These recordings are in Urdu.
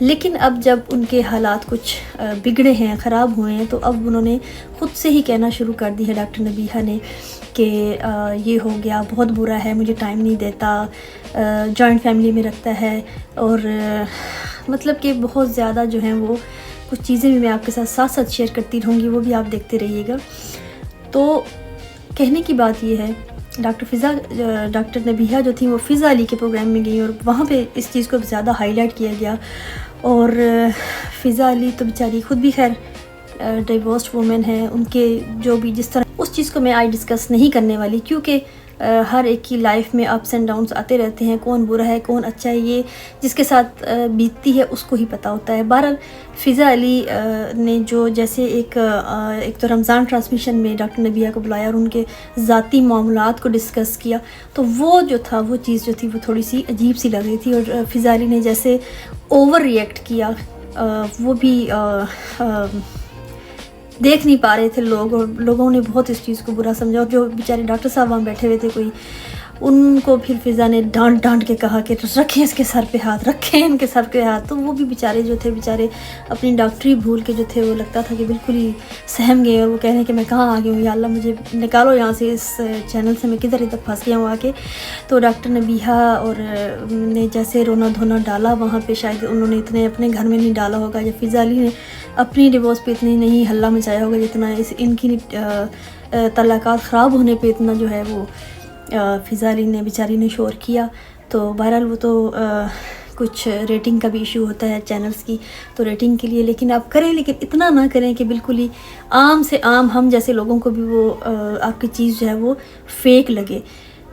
لیکن اب جب ان کے حالات کچھ بگڑے ہیں، خراب ہوئے ہیں، تو اب انہوں نے خود سے ہی کہنا شروع کر دی ہے ڈاکٹر نبیہہ نے کہ یہ ہو گیا، بہت برا ہے، مجھے ٹائم نہیں دیتا، جوائنٹ فیملی میں رکھتا ہے، اور مطلب کہ بہت زیادہ جو ہیں وہ کچھ چیزیں بھی میں آپ کے ساتھ ساتھ شیئر کرتی رہوں گی، وہ بھی آپ دیکھتے رہیے گا۔ تو کہنے کی بات یہ ہے، ڈاکٹر نبیہہ جو تھیں وہ فضا علی کے پروگرام میں گئی اور وہاں پہ اس چیز کو زیادہ ہائی لائٹ کیا گیا، اور فضا علی تو بیچاری خود بھی خیر ڈائیورسڈ وومن ہے، ان کے جو بھی جس طرح اس چیز کو میں ڈسکس نہیں کرنے والی، کیونکہ ہر ایک کی لائف میں اپس اینڈ ڈاؤنس آتے رہتے ہیں، کون برا ہے کون اچھا ہے، یہ جس کے ساتھ بیتتی ہے اس کو ہی پتہ ہوتا ہے۔ بہرحال فضا علی نے جو جیسے ایک تو رمضان ٹرانسمیشن میں ڈاکٹر نبیہہ کو بلایا اور ان کے ذاتی معاملات کو ڈسکس کیا، تو وہ جو تھا وہ چیز جو تھی وہ تھوڑی سی عجیب سی لگ رہی تھی، اور فضا علی نے جیسے اوور ریئیکٹ کیا، وہ بھی دیکھ نہیں پا رہے تھے لوگ، اور لوگوں نے بہت اس چیز کو برا سمجھا، اور جو بیچارے ڈاکٹر صاحب وہاں بیٹھے ہوئے تھے کوئی، ان کو پھر فضا نے ڈانٹ کے کہا کہ رکھیں اس کے سر پہ ہاتھ، رکھیں ان کے سر پہ ہاتھ۔ تو وہ بھی بیچارے جو تھے اپنی ڈاکٹری بھول کے جو تھے، وہ لگتا تھا کہ بالکل ہی سہم گئے، اور وہ کہنے کہ میں کہاں آ گئی ہوں، یا اللہ مجھے نکالو یہاں سے، اس چینل سے میں کدھر ادھر پھنس گیا ہوں آ کے۔ تو ڈاکٹر نبیہہ اور نے جیسے رونا دھونا ڈالا وہاں پہ، شاید انہوں نے اتنے اپنے گھر میں نہیں ڈالا ہوگا، یا فضا علی نے اپنی ڈیورس پہ اتنی نہیں ہلہ مچایا ہوگا جتنا ان کی طلاقات خراب ہونے پہ اتنا جو ہے وہ فضا علی نے بیچاری نے شور کیا۔ تو بہرحال وہ تو کچھ ریٹنگ کا بھی ایشو ہوتا ہے چینلز کی، تو ریٹنگ کے لیے لیکن آپ کریں، لیکن اتنا نہ کریں کہ بالکل ہی عام سے عام ہم جیسے لوگوں کو بھی وہ آپ کی چیز جو ہے وہ فیک لگے۔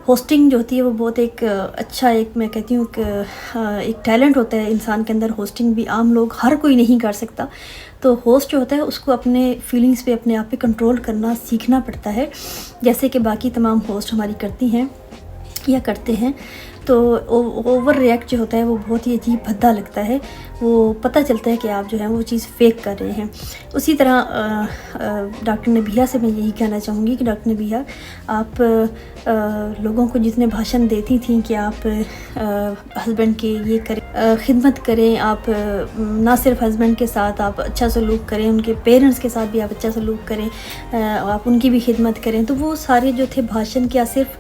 ہوسٹنگ جو ہوتی ہے وہ بہت ایک اچھا، ایک میں کہتی ہوں کہ ایک ٹیلنٹ ہوتا ہے انسان کے اندر، ہوسٹنگ بھی عام لوگ ہر کوئی نہیں کر سکتا۔ تو ہوسٹ جو ہوتا ہے اس کو اپنے فیلنگز پہ اپنے آپ پہ کنٹرول کرنا سیکھنا پڑتا ہے، جیسے کہ باقی تمام ہوسٹ ہماری کرتی ہیں یا کرتے ہیں۔ تو اوور ریئیکٹ جو ہوتا ہے وہ بہت ہی عجیب بھدا لگتا ہے، وہ پتہ چلتا ہے کہ آپ جو ہیں وہ چیز فیک کر رہے ہیں۔ اسی طرح ڈاکٹر نبیہہ سے میں یہی کہنا چاہوں گی کہ ڈاکٹر نبیہہ، آپ لوگوں کو جتنے بھاشن دیتی تھیں کہ آپ ہسبینڈ کے یہ کریں، خدمت کریں، آپ نہ صرف ہسبینڈ کے ساتھ آپ اچھا سلوک کریں، ان کے پیرنٹس کے ساتھ بھی آپ اچھا سلوک کریں، آپ ان کی بھی خدمت کریں، تو وہ سارے جو تھے بھاشن کیا صرف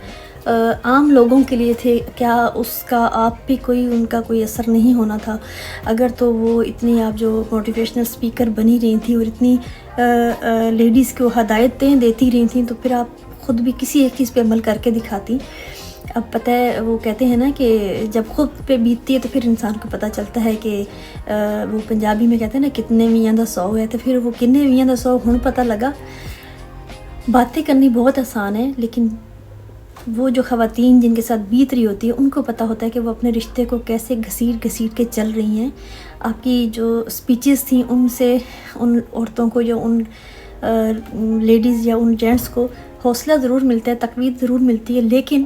عام لوگوں کے لیے تھے؟ کیا اس کا آپ پہ ان کا کوئی اثر نہیں ہونا تھا؟ اگر تو وہ اتنی آپ جو موٹیویشنل اسپیکر بنی رہی تھیں اور اتنی لیڈیز کو ہدایتیں دیتی رہی تھیں، تو پھر آپ خود بھی کسی ایک چیز پہ عمل کر کے دکھاتی۔ اب پتہ ہے وہ کہتے ہیں نا کہ جب خود پہ بیتتی ہے تو پھر انسان کو پتہ چلتا ہے کہ وہ پنجابی میں کہتے ہیں نا کتنے میاں دا 100 ہے، تو پھر وہ کنے میاں دا 100 ہن پتہ لگا۔ باتیں کرنی بہت آسان ہے، لیکن وہ جو خواتین جن کے ساتھ بیت رہی ہوتی ہے ان کو پتہ ہوتا ہے کہ وہ اپنے رشتے کو کیسے گھسیٹ کے چل رہی ہیں۔ آپ کی جو سپیچز تھیں ان سے ان عورتوں کو، جو ان لیڈیز یا ان جینٹس کو حوصلہ ضرور ملتا ہے، تقویت ضرور ملتی ہے، لیکن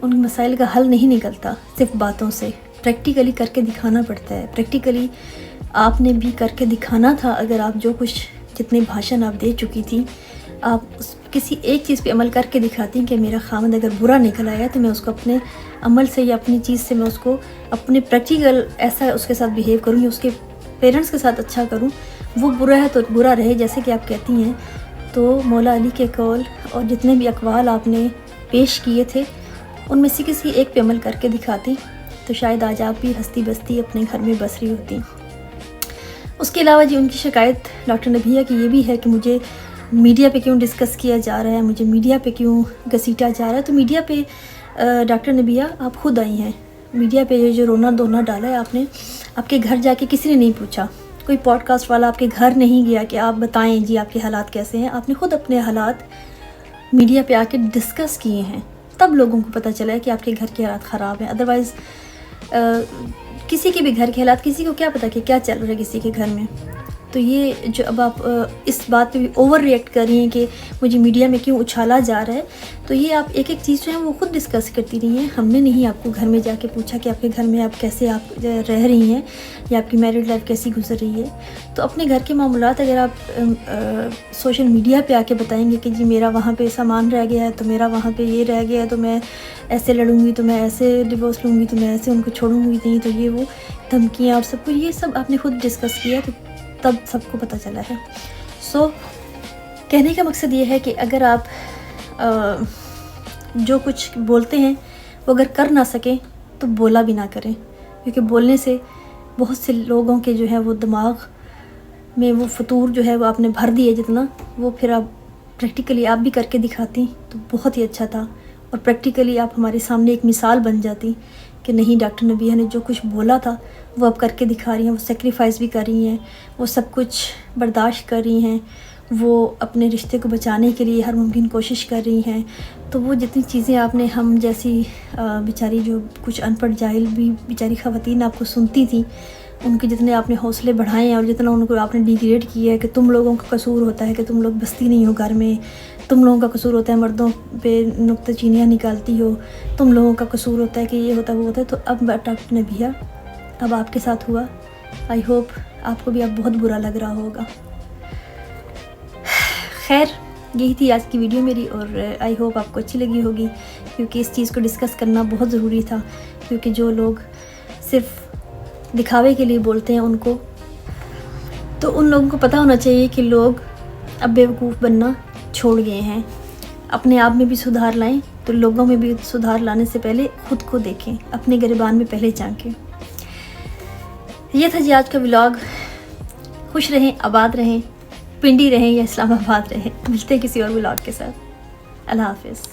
ان مسائل کا حل نہیں نکلتا صرف باتوں سے، پریکٹیکلی کر کے دکھانا پڑتا ہے۔ پریکٹیکلی آپ نے بھی کر کے دکھانا تھا۔ اگر آپ جو کچھ جتنے بھاشن آپ دے چکی تھی، آپ کسی ایک چیز پہ عمل کر کے دکھاتی کہ میرا خامد اگر برا نکل آیا تو میں اس کو اپنے عمل سے یا اپنی چیز سے میں اس کو اپنے پریکٹیکل ایسا اس کے ساتھ بیہیو کروں یا اس کے پیرنٹس کے ساتھ اچھا کروں، وہ برا ہے تو برا رہے جیسے کہ آپ کہتی ہیں۔ تو مولا علی کے قول اور جتنے بھی اقوال آپ نے پیش کیے تھے ان میں سے کسی ایک پہ عمل کر کے دکھاتی تو شاید آج آپ بھی ہستی بستی اپنے گھر میں بس رہی ہوتی۔ اس کے علاوہ ان کی شکایت ڈاکٹر نبیہہ کی یہ بھی ہے کہ مجھے میڈیا پہ کیوں ڈسکس کیا جا رہا ہے، مجھے میڈیا پہ کیوں گھسیٹا جا رہا ہے۔ تو میڈیا پہ ڈاکٹر نبیہہ آپ خود آئی ہیں، میڈیا پہ جو رونا دھونا ڈالا ہے آپ نے، آپ کے گھر جا کے کسی نے نہیں پوچھا، کوئی پوڈ کاسٹ والا آپ کے گھر نہیں گیا کہ آپ بتائیں جی آپ کے حالات کیسے ہیں۔ آپ نے خود اپنے حالات میڈیا پہ آ کے ڈسکس کیے ہیں، تب لوگوں کو پتہ چلا ہے کہ آپ کے گھر کے حالات خراب ہیں۔ ادروائز کسی کے بھی گھر کے حالات، کسی کو کیا پتہ کہ کیا چل رہا ہے کسی کے گھر میں۔ تو یہ جو اب آپ اس بات پہ بھی اوور ریئیکٹ کر رہی ہیں کہ مجھے میڈیا میں کیوں اچھالا جا رہا ہے، تو یہ آپ ایک ایک چیز جو ہے وہ خود ڈسکس کرتی رہی ہیں. ہم نے نہیں آپ کو گھر میں جا کے پوچھا کہ آپ کے گھر میں آپ کیسے آپ رہ رہی ہیں یا آپ کی میرڈ لائف کیسی گزر رہی ہے. تو اپنے گھر کے معاملات اگر آپ سوشل میڈیا پہ آ کے بتائیں گے کہ جی میرا وہاں پہ سامان رہ گیا ہے، تو میرا وہاں پہ یہ رہ گیا ہے، تو میں ایسے لڑوں گی، تو میں ایسے ڈیورس لوں گی، تو میں ایسے ان کو چھوڑوں گی نہیں، تو یہ وہ دھمکیاں اور سب کچھ یہ سب آپ نے خود ڈسکس کیا، تو تب سب کو پتہ چلا ہے. سو کہنے کا مقصد یہ ہے کہ اگر آپ جو کچھ بولتے ہیں وہ اگر کر نہ سکیں تو بولا بھی نہ کریں، کیونکہ بولنے سے بہت سے لوگوں کے جو ہے وہ دماغ میں وہ فطور جو ہے وہ آپ نے بھر دیے جتنا، وہ پھر آپ پریکٹیکلی آپ بھی کر کے دکھاتی تو بہت ہی اچھا تھا، اور پریکٹیکلی آپ ہمارے سامنے ایک مثال بن جاتی کہ نہیں ڈاکٹر نبیہ نے جو کچھ بولا تھا وہ اب کر کے دکھا رہی ہیں. وہ سیکریفائز بھی کر رہی ہیں، وہ سب کچھ برداشت کر رہی ہیں، وہ اپنے رشتے کو بچانے کے لیے ہر ممکن کوشش کر رہی ہیں. تو وہ جتنی چیزیں آپ نے ہم جیسی بیچاری جو کچھ ان پڑھ جاہل بھی بیچاری خواتین آپ کو سنتی تھیں، ان کے جتنے آپ نے حوصلے بڑھائے ہیں اور جتنا ان کو آپ نے ڈیگریڈ کیا ہے کہ تم لوگوں کا قصور ہوتا ہے کہ تم لوگ بستی نہیں ہو گھر میں، تم لوگوں کا قصور ہوتا ہے مردوں پہ نکتہ چینیاں نکالتی ہو، تم لوگوں کا قصور ہوتا ہے کہ یہ ہوتا ہے وہ ہوتا ہے. تو اب ڈاکٹر نبیہ اب آپ کے ساتھ ہوا، آئی ہوپ آپ کو بھی اب بہت برا لگ رہا ہوگا. خیر یہی تھی آج کی ویڈیو میری، اور آئی ہوپ آپ کو اچھی لگی ہوگی، کیونکہ اس چیز کو ڈسکس کرنا بہت ضروری تھا. کیونکہ جو لوگ صرف دکھاوے کے لیے بولتے ہیں ان کو، تو ان لوگوں کو پتہ ہونا چاہیے کہ لوگ اب بیوقوف بننا چھوڑ گئے ہیں. اپنے آپ میں بھی سدھار لائیں، تو لوگوں میں بھی سدھار لانے سے پہلے خود کو دیکھیں، اپنے گریبان میں پہلے جھانکیں. یہ تھا جی آج کا ولاگ. خوش رہیں، آباد رہیں، پنڈی رہیں یا اسلام آباد رہیں. ملتے ہیں کسی اور ولاگ کے ساتھ. اللہ حافظ.